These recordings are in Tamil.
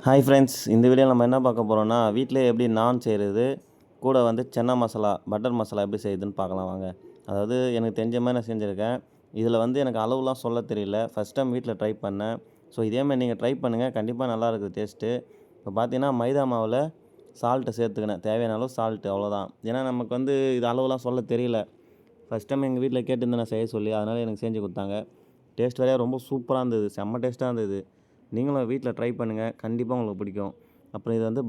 ஹாய் ஃப்ரெண்ட்ஸ், இந்த வீடியோவில் நம்ம என்ன பார்க்க போகிறோம்னா, வீட்டிலே எப்படி நான் செய்கிறது, கூட வந்து சன்னா மசாலா, பட்டர் மசாலா எப்படி செய்யுதுன்னு பார்க்கலாம் வாங்க. அதாவது எனக்கு தெரிஞ்ச மாதிரி நான் செஞ்சுருக்கேன். இதில் வந்து எனக்கு அளவுலாம் சொல்ல தெரியல. ஃபஸ்ட் டைம் வீட்டில் ட்ரை பண்ணேன். ஸோ இதேமாதிரி நீங்கள் ட்ரை பண்ணுங்கள், கண்டிப்பாக நல்லாயிருக்குது டேஸ்ட்டு. இப்போ பார்த்தீங்கன்னா மைதா மாவில் சால்ட்டை சேர்த்துக்கினேன், தேவையான அளவு சால்ட்டு, அவ்வளோதான். ஏன்னா நமக்கு வந்து இது அளவுலாம் சொல்ல தெரியல. ஃபஸ்ட் டைம் எங்கள் வீட்டில் கேட்டிருந்தேன் நான் செய்ய சொல்லி, அதனால் எனக்கு செஞ்சு கொடுத்தாங்க. டேஸ்ட் வேலையாக ரொம்ப சூப்பராக இருந்தது, செம்ம டேஸ்ட்டாக இருந்தது. நீங்களும் வீட்டில் ட்ரை பண்ணுங்கள், கண்டிப்பாக உங்களுக்கு பிடிக்கும். அப்புறம் இது வந்து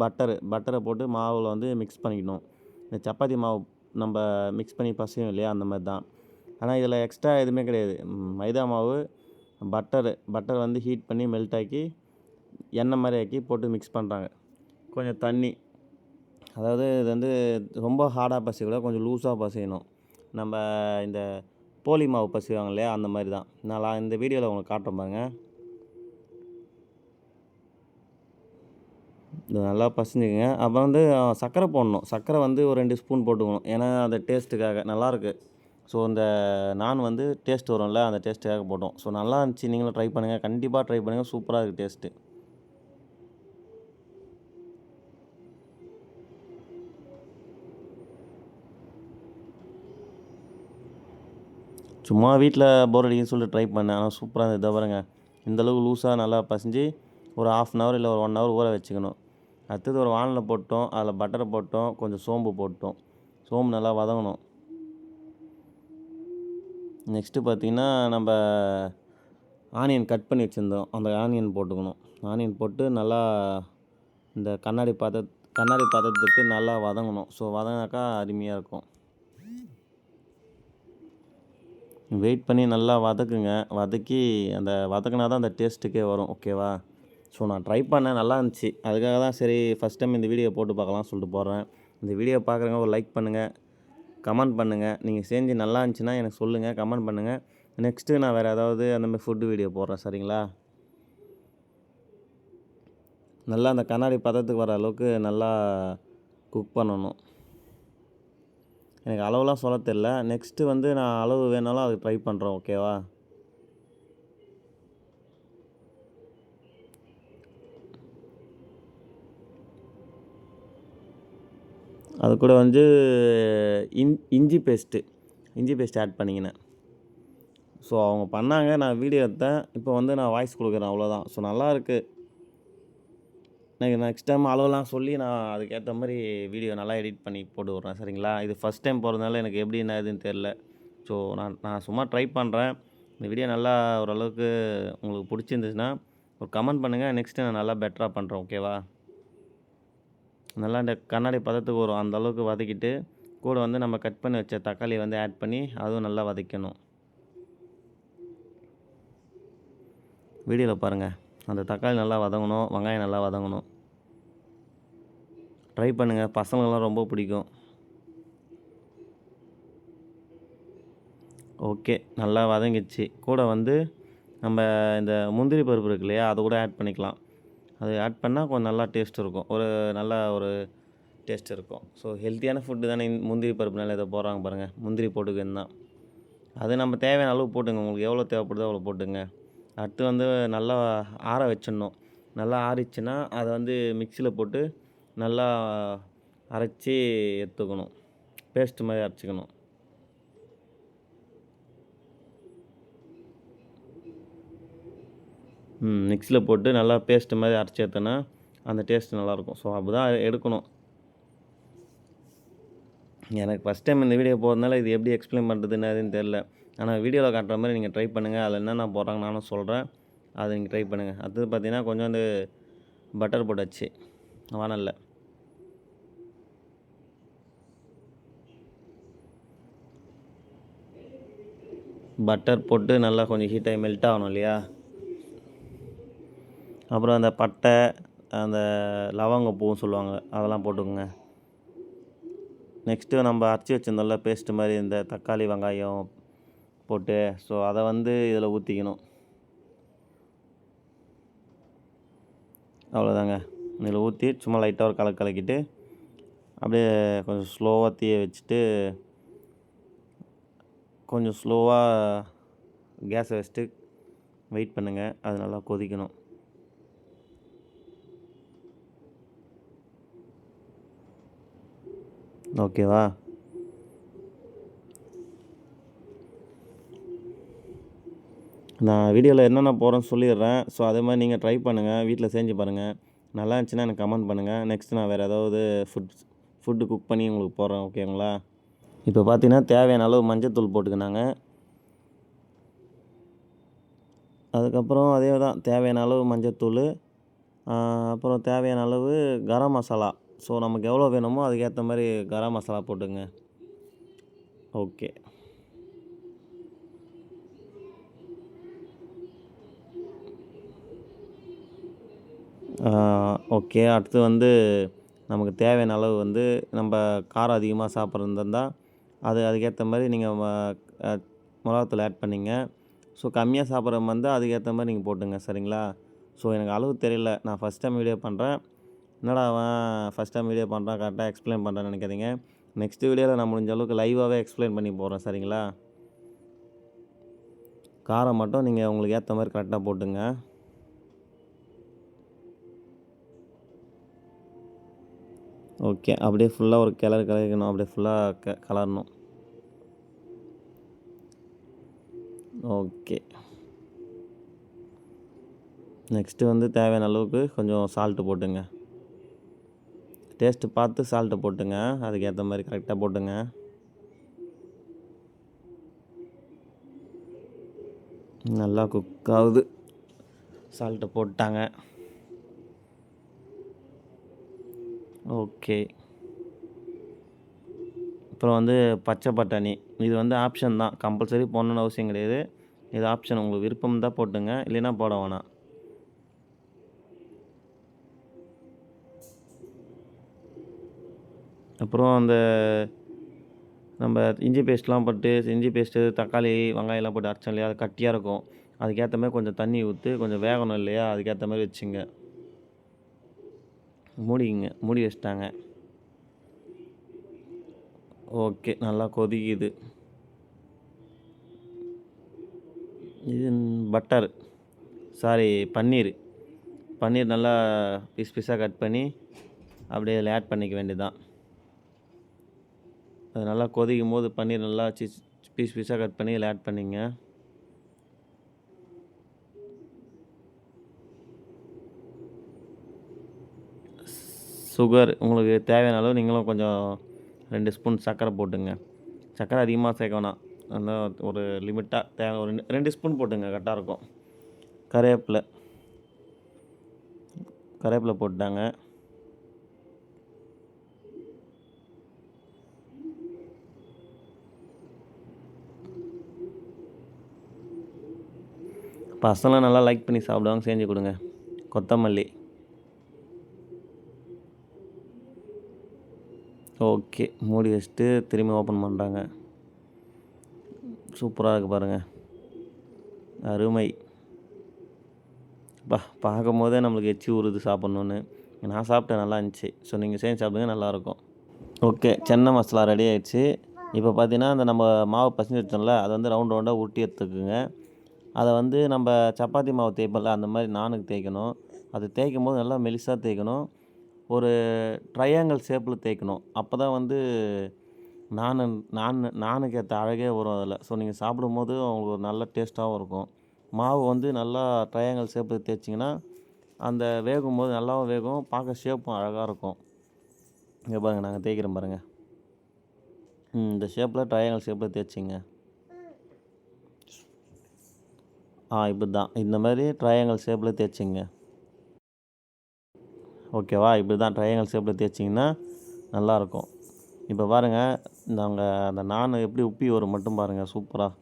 பட்டரை போட்டு மாவில் வந்து மிக்ஸ் பண்ணிக்கணும். இந்த சப்பாத்தி மாவு நம்ம மிக்ஸ் பண்ணி பசையும் இல்லையா, அந்த மாதிரி தான். ஆனால் இதில் எக்ஸ்ட்ரா எதுவுமே கிடையாது. மைதா மாவு, பட்டர் வந்து ஹீட் பண்ணி மெல்ட் ஆக்கி எண்ணெய் மாதிரி ஆக்கி போட்டு மிக்ஸ் பண்ணுறாங்க. கொஞ்சம் தண்ணி, அதாவது இது வந்து ரொம்ப ஹார்டாக பசைக்கூடாது, கொஞ்சம் லூஸாக பசையணும். நம்ம இந்த போலி மாவு பசைவாங்க இல்லையா, அந்த மாதிரி தான். நான் இந்த வீடியோவில் உங்களுக்கு காட்டுறேன் பாருங்கள். இது நல்லா பசஞ்சுக்கங்க. அப்புறம் வந்து சர்க்கரை போடணும். சர்க்கரை வந்து ஒரு 2 ஸ்பூன் போட்டுக்கணும். ஏன்னா அந்த டேஸ்ட்டுக்காக நல்லாயிருக்கு. ஸோ இந்த நான் வந்து டேஸ்ட் வரும்ல, அந்த டேஸ்ட்டுக்காக போட்டோம். ஸோ நல்லா இருந்துச்சு, நீங்களும் ட்ரை பண்ணுங்கள், கண்டிப்பாக ட்ரை பண்ணுங்கள், சூப்பராக இருக்குது டேஸ்ட்டு. சும்மா வீட்டில் போர் அடிக்குன்னு சொல்லிட்டு ட்ரை பண்ணேன். ஆனால் சூப்பராக இருந்தது. இதை பாருங்க, இந்தளவுக்கு லூஸாக நல்லா பசைஞ்சு ஒரு 1/2 ஹவர் இல்லை ஒரு 1 ஹவர் ஊற வச்சுக்கணும். அடுத்தது ஒரு வானலில் போட்டோம், அதில் பட்டரை போட்டோம், கொஞ்சம் சோம்பு போட்டோம். சோம்பு நல்லா வதங்கணும். நெக்ஸ்ட்டு பார்த்திங்கன்னா நம்ம ஆனியன் கட் பண்ணி வச்சுருந்தோம், அந்த ஆனியன் போட்டுக்கணும். ஆனியன் போட்டு நல்லா இந்த கண்ணாடி பதத்துக்கு நல்லா வதங்கணும். ஸோ வதங்கினாக்கா அருமையாக இருக்கும். வெயிட் பண்ணி நல்லா வதக்குங்க. வதக்கி அந்த வதக்குனா தான் அந்த டேஸ்ட்டுக்கே வரும், ஓகேவா? ஸோ நான் ட்ரை பண்ணேன், நல்லா இருந்துச்சு. அதுக்காக தான் சரி ஃபஸ்ட் டைம் இந்த வீடியோ போட்டு பார்க்கலாம்னு சொல்லிட்டு போடுறேன். இந்த வீடியோ பார்க்குறவங்க ஒரு லைக் பண்ணுங்கள், கமெண்ட் பண்ணுங்கள். நீங்கள் செஞ்சு நல்லா இருந்துச்சுன்னா எனக்கு சொல்லுங்கள், கமெண்ட் பண்ணுங்கள். நெக்ஸ்ட்டு நான் வேறு ஏதாவது அந்தமாதிரி ஃபுட்டு வீடியோ போடுறேன், சரிங்களா? நல்லா அந்த கண்ணாடி பதத்துக்கு வர அளவுக்கு நல்லா குக் பண்ணணும். எனக்கு அளவுலாம் சொல்ல தெரில. நெக்ஸ்ட்டு வந்து நான் அளவு வேணாலும் அதுக்கு ட்ரை பண்ணுறேன், ஓகேவா? அது கூட வந்து இஞ்சி பேஸ்ட்டு ஆட் பண்ணிக்கினேன். ஸோ அவங்க பண்ணாங்க, நான் வீடியோ எடுத்தேன். இப்போ வந்து நான் வாய்ஸ் கொடுக்குறேன், அவ்வளோதான். ஸோ நல்லாயிருக்கு. எனக்கு நெக்ஸ்ட் டைம் அளவுலாம் சொல்லி நான் அதுக்கேற்ற மாதிரி வீடியோ நல்லா எடிட் பண்ணி போட்டு விட்றேன், சரிங்களா? இது ஃபஸ்ட் டைம் போகிறதுனால எனக்கு எப்படி என்ன ஏதுன்னு தெரில. ஸோ நான் சும்மா ட்ரை பண்ணுறேன். இந்த வீடியோ நல்லா ஓரளவுக்கு உங்களுக்கு பிடிச்சிருந்துச்சுன்னா ஒரு கமெண்ட் பண்ணுங்கள். நெக்ஸ்ட்டு நான் நல்லா பெட்டராக பண்ணுறேன், ஓகேவா? நல்லா இந்த கண்ணாடி பதத்துக்கு வரும், அந்த அளவுக்கு வதக்கிட்டு கூட வந்து நம்ம கட் பண்ணி வச்ச தக்காளியை வந்து ஆட் பண்ணி அதுவும் நல்லா வதக்கணும். வீடியோவில் பாருங்கள், அந்த தக்காளி நல்லா வதங்கணும், வெங்காயம் நல்லா வதங்கணும். ட்ரை பண்ணுங்கள், பசங்களுக்கெல்லாம் ரொம்ப பிடிக்கும். ஓகே, நல்லா வதங்கிடுச்சு. கூட வந்து நம்ம இந்த முந்திரி பருப்பு இருக்கு இல்லையா, அதை கூட ஆட் பண்ணிக்கலாம். அது ஆட் பண்ணால் கொஞ்சம் நல்லா டேஸ்ட் இருக்கும், நல்ல ஒரு டேஸ்ட் இருக்கும். ஸோ ஹெல்த்தியான ஃபுட்டு தானே முந்திரி பருப்புனால இதை போடுறாங்க பாருங்கள். முந்திரி போட்டுக்குன்னு தான், அது நம்ம தேவையான அளவு போட்டுங்க. உங்களுக்கு எவ்வளோ தேவைப்படுதோ அவ்வளோ போட்டுங்க. அடுத்து வந்து நல்லா ஆற வச்சிடணும். நல்லா ஆறிச்சுன்னா அதை வந்து மிக்சியில் போட்டு நல்லா அரைச்சி எடுத்துக்கணும். பேஸ்ட்டு மாதிரி அரைச்சிக்கணும். மிக்சியில் போட்டு நல்லா பேஸ்ட்டு மாதிரி அரைச்சி எடுத்தோன்னா அந்த டேஸ்ட்டு நல்லாயிருக்கும். ஸோ அப்படி தான் எடுக்கணும். எனக்கு ஃபஸ்ட் டைம் இந்த வீடியோ போகிறதுனால இது எப்படி எக்ஸ்பிளைன் பண்ணுறதுன்னு எதுன்னு தெரில. ஆனால் வீடியோவில் காட்டுற மாதிரி நீங்கள் ட்ரை பண்ணுங்கள். அதில் என்னென்ன போடுறாங்க நானும் சொல்கிறேன், அதை நீங்கள் ட்ரை பண்ணுங்கள். அடுத்தது பார்த்தீங்கன்னா கொஞ்சோண்டு பட்டர் போட்டாச்சு வானலில். பட்டர் போட்டு நல்லா கொஞ்சம் ஹீட்டாகி மெல்ட் ஆகணும் இல்லையா. அப்புறம் அந்த பட்டை, அந்த லவங்கப்பூவும் சொல்லுவாங்க, அதெல்லாம் போட்டுக்கோங்க. நெக்ஸ்ட்டு நம்ம அரைச்சி வச்சுருந்தோம்ல பேஸ்ட்டு மாதிரி இந்த தக்காளி வெங்காயம் போட்டு, ஸோ அதை வந்து இதில் ஊற்றிக்கணும். அவ்வளோதாங்க. இதில் ஊற்றி சும்மா லைட்டாக ஒரு கலக்கிட்டு அப்படியே கொஞ்சம் ஸ்லோவாக தீயை வச்சுட்டு கொஞ்சம் ஸ்லோவாக கேஸை வச்சுட்டு வெயிட் பண்ணுங்கள். அது நல்லா கொதிக்கணும். ஓகேவா? நான் வீடியோவில் என்னென்ன போடுறேன்னு சொல்லிடுறேன். ஸோ அதே மாதிரி நீங்கள் ட்ரை பண்ணுங்கள், வீட்டில் செஞ்சு பாருங்கள். நல்லா இருந்துச்சுன்னா எனக்கு கமெண்ட் பண்ணுங்கள். நெக்ஸ்ட்டு நான் வேறு ஏதாவது ஃபுட்டு குக் பண்ணி உங்களுக்கு போடுறேன். ஓகேங்களா? இப்போ பார்த்தீங்கன்னா தேவையான அளவு மஞ்சத்தூள் போட்டுக்கினாங்க. அதுக்கப்புறம் அதே தான் தேவையான அளவு மஞ்சத்தூள், அப்புறம் தேவையான அளவு கரம் மசாலா. ஸோ நமக்கு எவ்வளோ வேணுமோ அதுக்கேற்ற மாதிரி கரம் மசாலா போட்டுங்க. ஓகே. ஓகே. அடுத்து வந்து நமக்கு தேவையான அளவு வந்து நம்ம காரம் அதிகமாக சாப்பிட்றது இருந்தால் அதுக்கேற்ற மாதிரி நீங்கள் மிளகாத்தூள் ஆட் பண்ணிங்க. ஸோ கம்மியாக சாப்பிட்ற மாதிரி இருந்தால் அதுக்கேற்ற மாதிரி நீங்கள் போட்டுங்க. சரிங்களா? ஸோ எனக்கு அளவு தெரியல. நான் ஃபஸ்ட் டைம் வீடியோ பண்ணுறேன். என்னடா அவன் ஃபஸ்ட் டைம் வீடியோ பண்ணுறான், கரெக்டாக எக்ஸ்பிளைன் பண்ணுறான்னு நினைக்காதீங்க. நெக்ஸ்ட் வீடியோவில் நான் முடிஞ்ச அளவுக்கு லைவாகவே எக்ஸ்பிளைன் பண்ணி போடுறேன். சரிங்களா? காரம் மட்டும் நீங்கள் உங்களுக்கு ஏற்ற மாதிரி கரெக்டாக போட்டுங்க. ஓகே. அப்படியே ஃபுல்லாக ஒரு கிளறிக்கணும். அப்படியே ஃபுல்லாக கலரணும். ஓகே. நெக்ஸ்ட்டு வந்து தேவையான அளவுக்கு கொஞ்சம் சால்ட்டு போட்டுங்க. டேஸ்ட்டு பார்த்து சால்ட்டு போட்டுங்க. அதுக்கேற்ற மாதிரி கரெக்டாக போட்டுங்க. நல்லா குக் ஆகுது. சால்ட்டு போட்டாங்க. ஓகே. அப்புறம் வந்து பச்சை பட்டாணி. இது வந்து ஆப்ஷன் தான். கம்பல்சரி போடணுன்னு அவசியம் கிடையாது. இது ஆப்ஷன். உங்களுக்கு விருப்பம் தான் போட்டுங்க, இல்லைன்னா போட வேணாம். அப்புறம் அந்த நம்ம இஞ்சி பேஸ்ட்லாம் போட்டு இஞ்சி பேஸ்ட்டு, தக்காளி, வெங்காயம்லாம் போட்டு அரைச்சோம் இல்லையா, அது கட்டியாக இருக்கும். அதுக்கேற்ற மாதிரி கொஞ்சம் தண்ணி ஊற்றி கொஞ்சம் வேகணும் இல்லையா, அதுக்கேற்ற மாதிரி வச்சுங்க. மூடி வச்சுட்டாங்க. ஓகே. நல்லா கொதிக்குது. இது பன்னீர். பன்னீர் நல்லா பீஸாக கட் பண்ணி அப்படியே அதில் ஆட் பண்ணிக்க வேண்டியதுதான். அது நல்லா கொதிக்கும் போது பன்னீர் நல்லா பீஸாக கட் பண்ணி அதில் ஆட் பண்ணிங்க. சுகர் உங்களுக்கு தேவையான அளவு நீங்களும் கொஞ்சம் 2 ஸ்பூன் சர்க்கரை போட்டுங்க. சர்க்கரை அதிகமாக சேர்க்க வேணாம். நல்லா ஒரு லிமிட்டாக தேவை ஒரு 2 ஸ்பூன் போட்டுங்க, கரெக்டாக இருக்கும். கருவேப்பிலை போட்டாங்க. பசங்களாம் நல்லா லைக் பண்ணி சாப்பிடுவாங்க, செஞ்சு கொடுங்க. கொத்தமல்லி. ஓகே. மூடி வச்சுட்டு திரும்பி ஓப்பன் பண்ணுறாங்க. சூப்பராக இருக்குது பாருங்கள். அருமை. பார்க்கும் போதே நம்மளுக்கு எச்சி ஊறுது சாப்பிட்ணுன்னு. நான் சாப்பிட்டேன், நல்லா இருந்துச்சு. ஸோ நீங்கள் செஞ்சு சாப்பிடுங்க, நல்லாயிருக்கும். ஓகே. சென்னா மசாலா ரெடி ஆகிடுச்சு. இப்போ பார்த்தீங்கன்னா அந்த நம்ம மாவு பசஞ்சு வச்சோம்ல, அதை வந்து ரவுண்டாக உருட்டி எடுத்துக்குங்க. அதை வந்து நம்ம சப்பாத்தி மாவு தேய்ப்போம்ல, அந்த மாதிரி நானுக்கு தேய்க்கணும். அது தேய்க்கும் போது நல்லா மெலிசாக தேய்க்கணும். ஒரு ட்ரையாங்கிள் ஷேப்பில் தேய்க்கணும். அப்போ தான் வந்து நானுக்கு ஏற்ற அழகே வரும் அதில். ஸோ நீங்கள் சாப்பிடும்போது உங்களுக்கு ஒரு நல்ல டேஸ்ட்டாகவும் இருக்கும். மாவு வந்து நல்லா ட்ரையாங்கிள் ஷேப்பில் தேய்ச்சிங்கன்னா அந்த வேகும்போது நல்லாவும் வேகும், பார்க்க ஷேப்பும் அழகாக இருக்கும். இங்கே பாருங்கள், நாங்கள் தேய்க்கிறோம் பாருங்கள். இந்த ஷேப்பில் ட்ரையாங்கிள் ஷேப்பில் தேய்ச்சிங்க. இப்படி தான் இந்த மாதிரி ட்ரையாங்கிள் ஷேப்பில் தேய்ச்சிங்க. ஓகேவா? இப்படி தான் ட்ரையாங்கிள் ஷேப்பில் தேய்ச்சிங்கன்னா நல்லாயிருக்கும். இப்போ பாருங்கள், நாங்கள் அந்த நான் எப்படி உப்பி வரும் மட்டும் பாருங்கள். சூப்பராக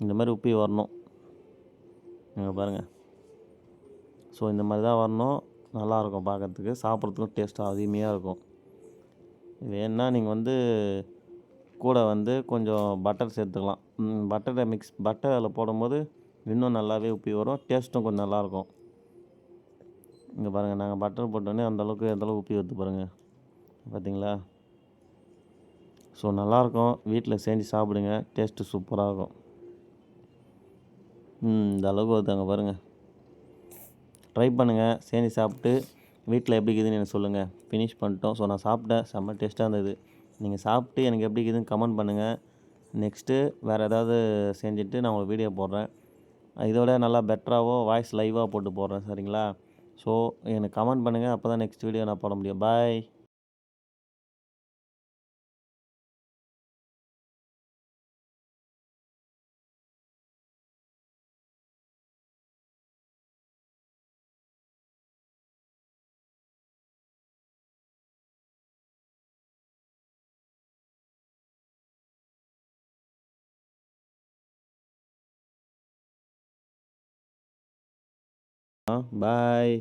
இந்த மாதிரி உப்பி வரணும். இங்கே பாருங்கள். ஸோ இந்த மாதிரி தான் வரணும். நல்லாயிருக்கும் பார்க்குறதுக்கு, சாப்பிட்றதுக்கும் டேஸ்ட்டாக அருமையாக இருக்கும். வேணுன்னா நீங்கள் வந்து கூட வந்து கொஞ்சம் பட்டர் சேர்த்துக்கலாம். பட்டர் அதில் போடும்போது இன்னும் நல்லாவே உப்பி வரும், டேஸ்ட்டும் கொஞ்சம் நல்லாயிருக்கும். இங்கே பாருங்கள், நாங்கள் பட்டர் போட்டோன்னே எந்தளவுக்கு உப்பி வருது பாருங்கள். பார்த்தீங்களா? ஸோ நல்லாயிருக்கும். வீட்டில் செஞ்சு சாப்பிடுங்க, டேஸ்ட்டு சூப்பராக இருக்கும். இந்த அளவுக்கு வருது அங்கே பாருங்கள். ட்ரை பண்ணுங்கள், செஞ்சு சாப்பிட்டு வீட்டில் எப்படி இருக்குதுன்னு எனக்கு சொல்லுங்கள். ஃபினிஷ் பண்ணிட்டோம். ஸோ நான் சாப்பிட்டேன், செம்ம டேஸ்ட்டாக இருந்தது. நீங்கள் சாப்பிட்டு எனக்கு எப்படி இருக்குதுன்னு கமெண்ட் பண்ணுங்கள். நெக்ஸ்ட்டு வேறு ஏதாவது செஞ்சுட்டு நான் உங்களுக்கு வீடியோ போடுறேன். இதோட நல்லா பெட்டராவோ வாய்ஸ் லைவாக போட்டு போடுறேன் சரிங்களா? ஸோ எனக்கு கமெண்ட் பண்ணுங்கள். அப்போ தான் நெக்ஸ்ட் வீடியோ நான் போட முடியும். பாய். பாய்.